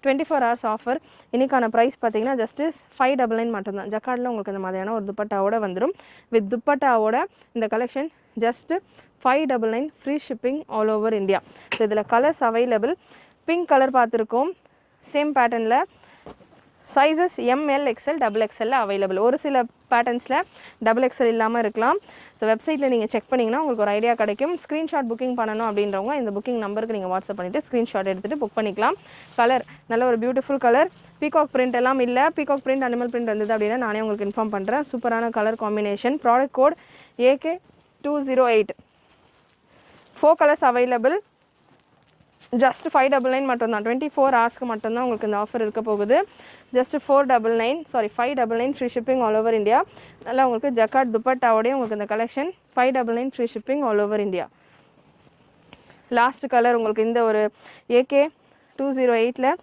24 hours offer. இன்றைக்கான price பார்த்தீங்கன்னா just 599 மட்டும்தான். ஜக்கார்டில் உங்களுக்கு இந்த மாதிரியான ஒரு துப்பட்டாவோட வந்துடும். வித் துப்பட்டாவோட இந்த collection just 599 free shipping all over India. So இதில் கலர்ஸ் அவைலபிள். பிங்க் கலர் பார்த்துருக்கோம். சேம் பேட்டர்னில் sizes M L XL XXL available. ஒரு சில பேட்டர்ன்ஸில் XXL இல்லாமல் இருக்கலாம். ஸோ வெப்சைட்டில் நீங்கள் செக் பண்ணிங்கன்னா உங்களுக்கு ஒரு ஐடியா கிடைக்கும். ஸ்க்ரீன்ஷாட் புக்கிங் பண்ணணும் அப்படின்றவங்க இந்த புக்கிங் நம்பருக்கு நீங்கள் வாட்ஸ்அப் பண்ணிவிட்டு ஸ்க்ரீன்ஷாட் எடுத்துகிட்டு புக் பண்ணிக்கலாம். கலர் நல்ல ஒரு பியூட்டிஃபுல் கலர். பீகாக் பிரிண்ட் எல்லாம் இல்லை. பீகாக் பிரிண்ட் அனிமல் பிரிண்ட் வந்தது அப்படின்னா நானே உங்களுக்கு இன்ஃபார்ம் பண்ணுறேன். சூப்பரான colour combination. Product code AK208. 4 colours available. Just 599 மட்டும்தான். 24 ஹவர்ஸ்க்கு மட்டும்தான் உங்களுக்கு இந்த ஆஃபர் இருக்க போகுது. Just 599 free shipping all over India. நல்லா உங்களுக்கு ஜக்கார்ட் துப்பட்டாவோடய உங்களுக்கு இந்த collection 599 free shipping all over India. Last colour உங்களுக்கு இந்த ஒரு AK208